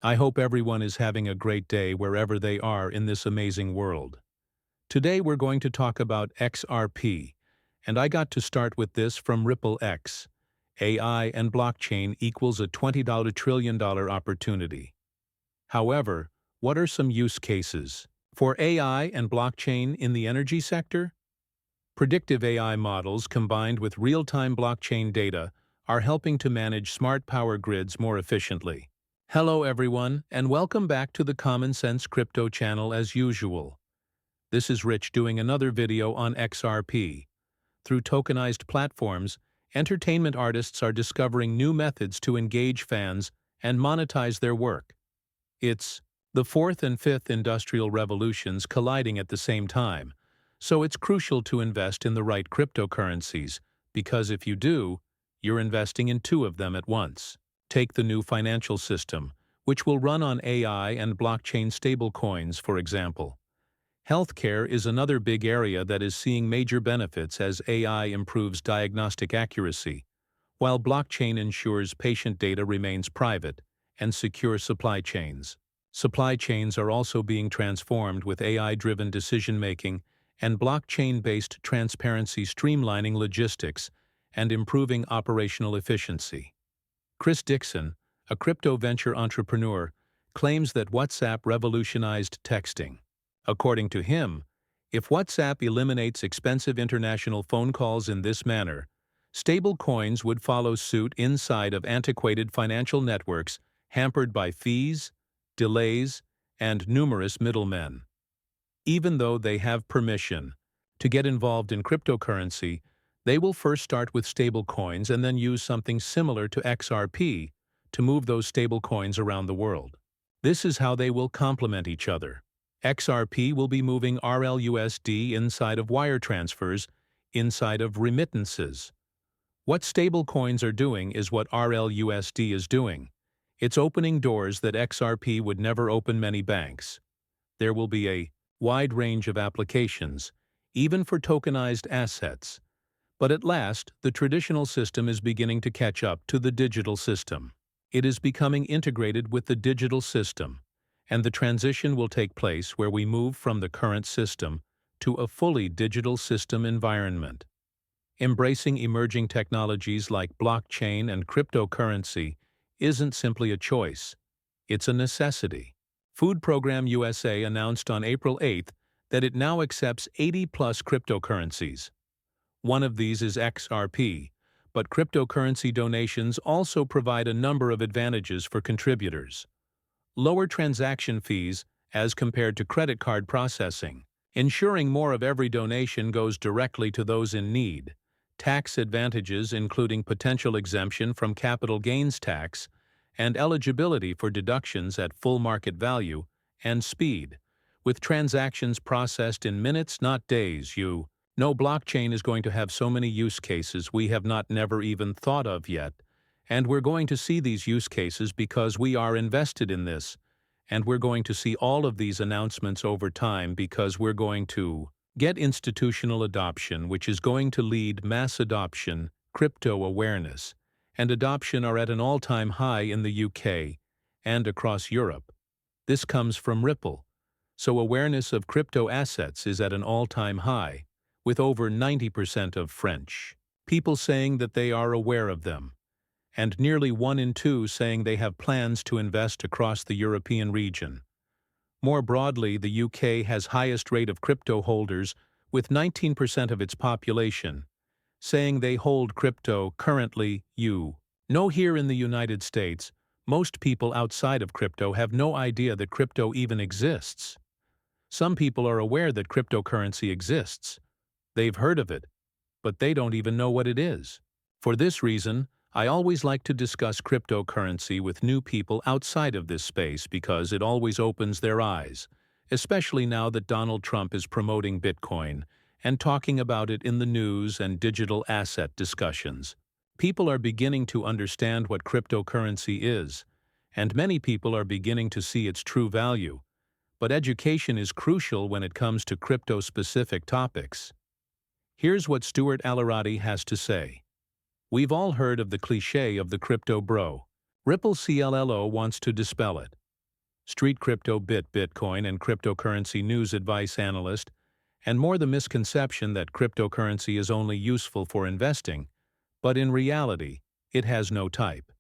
I hope everyone is having a great day wherever they are in this amazing world. Today we're going to talk about XRP, and I got to start with this from RippleX. AI and blockchain equals a $20 trillion opportunity. However, what are some use cases? For AI and blockchain in the energy sector? Predictive AI models combined with real-time blockchain data are helping to manage smart power grids more efficiently. Hello everyone, and welcome back to the Common Sense Crypto channel as usual. This is Rich doing another video on XRP. Through tokenized platforms, entertainment artists are discovering new methods to engage fans and monetize their work. It's the fourth and fifth industrial revolutions colliding at the same time, so it's crucial to invest in the right cryptocurrencies, because if you do, you're investing in two of them at once. Take the new financial system, which will run on AI and blockchain stablecoins, for example. Healthcare is another big area that is seeing major benefits as AI improves diagnostic accuracy, while blockchain ensures patient data remains private and secure supply chains. Supply chains are also being transformed with AI-driven decision-making and blockchain-based transparency streamlining logistics and improving operational efficiency. Chris Dixon, a crypto venture entrepreneur, claims that WhatsApp revolutionized texting. According to him, if WhatsApp eliminates expensive international phone calls in this manner, stable coins would follow suit inside of antiquated financial networks hampered by fees, delays, and numerous middlemen. Even though they have permission to get involved in cryptocurrency, they will first start with stable coins and then use something similar to XRP to move those stable coins around the world. This is how they will complement each other. XRP will be moving RLUSD inside of wire transfers, inside of remittances. What stable coins are doing is what RLUSD is doing. It's opening doors that XRP would never open many banks. There will be a wide range of applications, even for tokenized assets. But at last, the traditional system is beginning to catch up to the digital system. It is becoming integrated with the digital system, and the transition will take place where we move from the current system to a fully digital system environment. Embracing emerging technologies like blockchain and cryptocurrency isn't simply a choice, it's a necessity. Food Program USA announced on April 8th that it now accepts 80-plus cryptocurrencies. One of these is XRP, but cryptocurrency donations also provide a number of advantages for contributors. Lower transaction fees as compared to credit card processing, ensuring more of every donation goes directly to those in need. Tax advantages including potential exemption from capital gains tax and eligibility for deductions at full market value, and speed. With transactions processed in minutes, not days, No blockchain is going to have so many use cases we have never even thought of yet, and we're going to see these use cases because we are invested in this, and we're going to see all of these announcements over time because we're going to get institutional adoption, which is going to lead mass adoption, crypto awareness, and adoption are at an all-time high in the UK and across Europe. This comes from Ripple, so awareness of crypto assets is at an all-time high, with over 90% of French people saying that they are aware of them, and nearly 1 in 2 saying they have plans to invest across the European region. More broadly, the UK has highest rate of crypto holders, with 19% of its population saying they hold crypto currently. Here in the United States, most people outside of crypto have no idea that crypto even exists. Some people are aware that cryptocurrency exists. They've heard of it, but they don't even know what it is. For this reason, I always like to discuss cryptocurrency with new people outside of this space because it always opens their eyes, especially now that Donald Trump is promoting Bitcoin and talking about it in the news and digital asset discussions. People are beginning to understand what cryptocurrency is, and many people are beginning to see its true value. But education is crucial when it comes to crypto-specific topics. Here's what Stuart Alarati has to say. We've all heard of the cliché of the crypto bro. Ripple CLLO wants to dispel it. Street Crypto Bitcoin and cryptocurrency news advice analyst, and more the misconception that cryptocurrency is only useful for investing, but in reality, it has no type.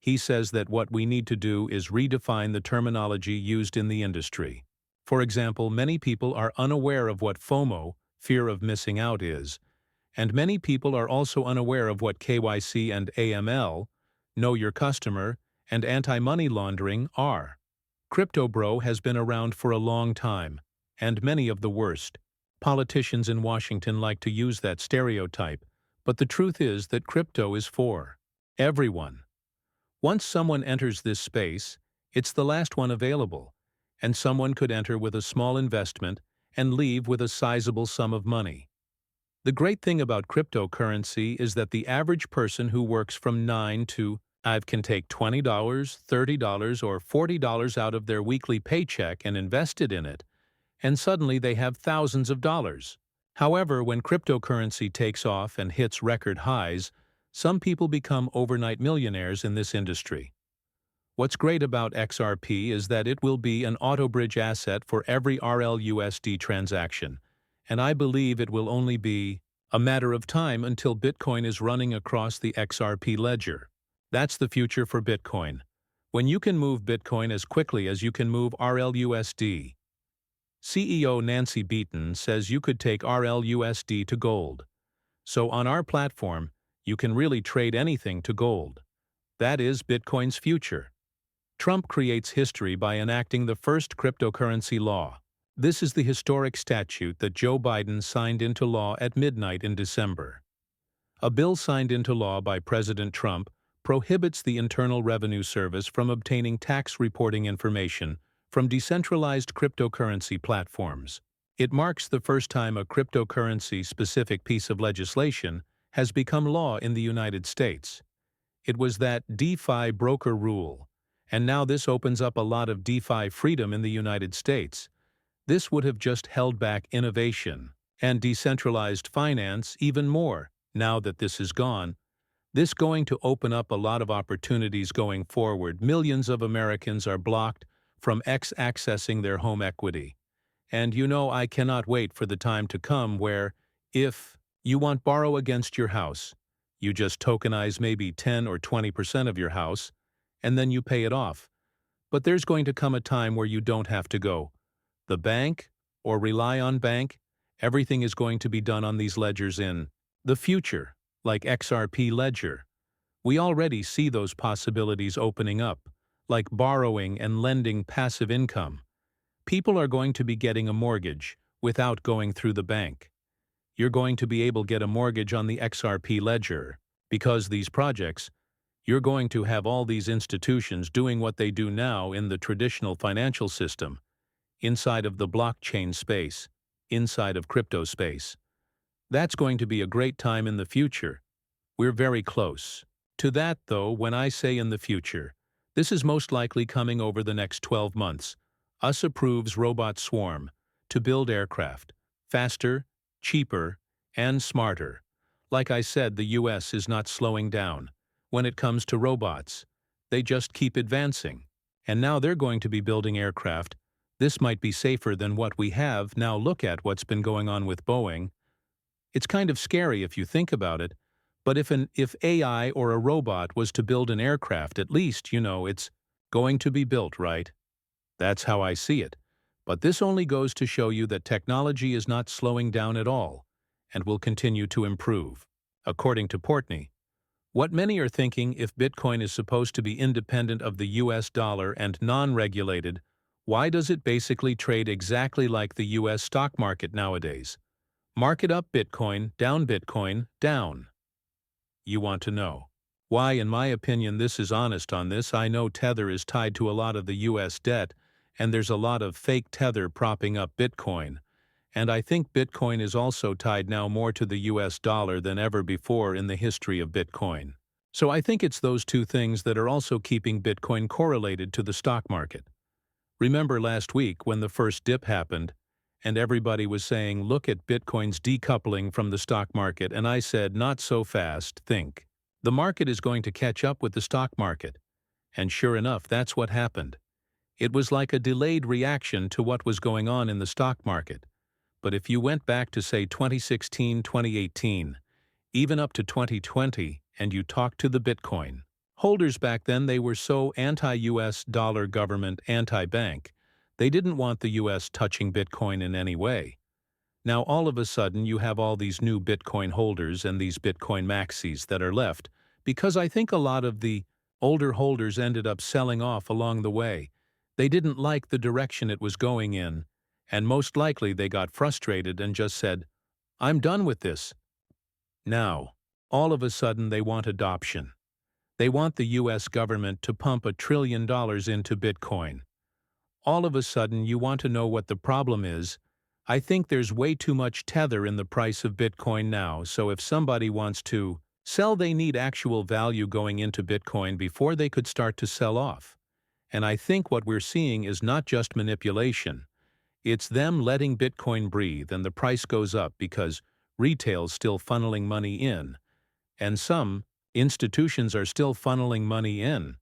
He says that what we need to do is redefine the terminology used in the industry. For example, many people are unaware of what FOMO, fear of missing out, is, and many people are also unaware of what KYC and AML, know your customer, and anti-money laundering are. Crypto Bro has been around for a long time, and many of the worst. Politicians in Washington like to use that stereotype, but the truth is that crypto is for everyone. Once someone enters this space, it's the last one available, and someone could enter with a small investment and leave with a sizable sum of money. The great thing about cryptocurrency is that the average person who works from 9 to 5 can take $20, $30, or $40 out of their weekly paycheck and invest it in it, and suddenly they have thousands of dollars. However, when cryptocurrency takes off and hits record highs, some people become overnight millionaires in this industry. What's great about XRP is that it will be an auto-bridge asset for every RLUSD transaction, and I believe it will only be a matter of time until Bitcoin is running across the XRP ledger. That's the future for Bitcoin, when you can move Bitcoin as quickly as you can move RLUSD. CEO Nancy Beaton says you could take RLUSD to gold. So on our platform, you can really trade anything to gold. That is Bitcoin's future. Trump creates history by enacting the first cryptocurrency law. This is the historic statute that Joe Biden signed into law at midnight in December. A bill signed into law by President Trump prohibits the Internal Revenue Service from obtaining tax reporting information from decentralized cryptocurrency platforms. It marks the first time a cryptocurrency-specific piece of legislation has become law in the United States. It was that DeFi broker rule, and now this opens up a lot of DeFi freedom in the United States. This would have just held back innovation and decentralized finance even more. Now that this is gone, this is going to open up a lot of opportunities going forward. Millions of Americans are blocked from accessing their home equity. And I cannot wait for the time to come where, if you want borrow against your house, you just tokenize maybe 10 or 20% of your house, and then you pay it off. But there's going to come a time where you don't have to go the bank or rely on bank. Everything is going to be done on these ledgers in the future, like XRP Ledger. We already see those possibilities opening up, like borrowing and lending passive income. People are going to be getting a mortgage without going through the bank. You're going to be able to get a mortgage on the XRP Ledger. Because these projects, you're going to have all these institutions doing what they do now in the traditional financial system, inside of the blockchain space, inside of crypto space. That's going to be a great time in the future. We're very close to that, though. When I say in the future, this is most likely coming over the next 12 months. US approves Robot Swarm to build aircraft faster, cheaper, and smarter. Like I said, the US is not slowing down when it comes to robots. They just keep advancing. And now they're going to be building aircraft. This might be safer than what we have. Now look at what's been going on with Boeing. It's kind of scary if you think about it, but if AI or a robot was to build an aircraft, at least, it's going to be built, right? That's how I see it. But this only goes to show you that technology is not slowing down at all and will continue to improve. According to Portney, what many are thinking, if Bitcoin is supposed to be independent of the US dollar and non-regulated, why does it basically trade exactly like the US stock market nowadays? Market up Bitcoin, down. You want to know why? In my opinion, this is honest on this. I know Tether is tied to a lot of the US debt, and there's a lot of fake Tether propping up Bitcoin. And I think Bitcoin is also tied now more to the US dollar than ever before in the history of Bitcoin. So I think it's those two things that are also keeping Bitcoin correlated to the stock market. Remember last week when the first dip happened, and everybody was saying, look at Bitcoin's decoupling from the stock market, and I said, not so fast, think. The market is going to catch up with the stock market. And sure enough, that's what happened. It was like a delayed reaction to what was going on in the stock market. But if you went back to, say, 2016, 2018, even up to 2020, and you talked to the Bitcoin holders back then, they were so anti-US dollar government, anti-bank, they didn't want the US touching Bitcoin in any way. Now all of a sudden you have all these new Bitcoin holders and these Bitcoin maxis that are left, because I think a lot of the older holders ended up selling off along the way. They didn't like the direction it was going in, and most likely they got frustrated and just said, "I'm done with this." Now, all of a sudden they want adoption. They want the US government to pump $1 trillion into Bitcoin. All of a sudden you want to know what the problem is. I think there's way too much tether in the price of Bitcoin now, so if somebody wants to sell, they need actual value going into Bitcoin before they could start to sell off. And I think what we're seeing is not just manipulation. It's them letting Bitcoin breathe and the price goes up because retail's still funneling money in. And some institutions are still funneling money in.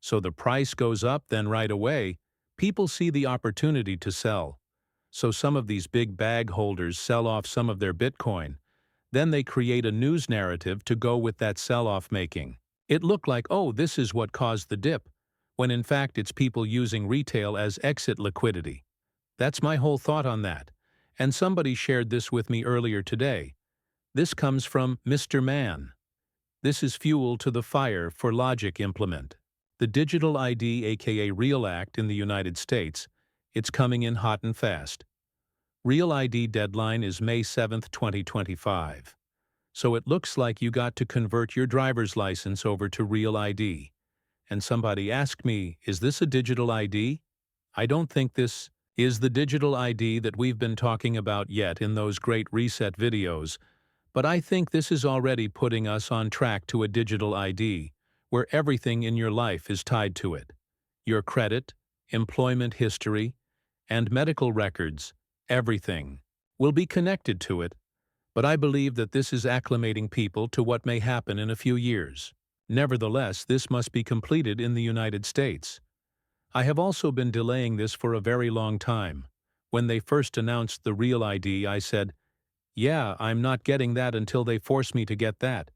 So the price goes up, then right away, people see the opportunity to sell. So some of these big bag holders sell off some of their Bitcoin. Then they create a news narrative to go with that sell-off making. It looked like, oh, this is what caused the dip, when in fact it's people using retail as exit liquidity. That's my whole thought on that. And somebody shared this with me earlier today. This comes from Mr. Man. This is fuel to the fire for Logic Implement. The Digital ID, aka REAL Act in the United States, it's coming in hot and fast. REAL ID deadline is May 7, 2025. So it looks like you got to convert your driver's license over to REAL ID. And somebody asked me, is this a digital ID? I don't think this is the digital ID that we've been talking about yet in those great reset videos, but I think this is already putting us on track to a digital ID, where everything in your life is tied to it. Your credit, employment history, and medical records, everything, will be connected to it, but I believe that this is acclimating people to what may happen in a few years. Nevertheless, this must be completed in the United States. I have also been delaying this for a very long time. When they first announced the REAL ID, I said, yeah, I'm not getting that until they force me to get that.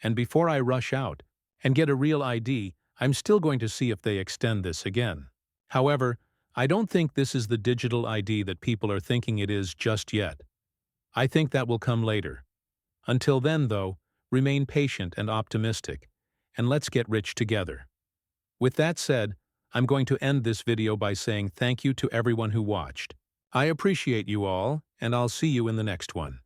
And before I rush out and get a REAL ID, I'm still going to see if they extend this again. However, I don't think this is the digital ID that people are thinking it is just yet. I think that will come later. Until then, though, remain patient and optimistic, and let's get rich together. With that said, I'm going to end this video by saying thank you to everyone who watched. I appreciate you all, and I'll see you in the next one.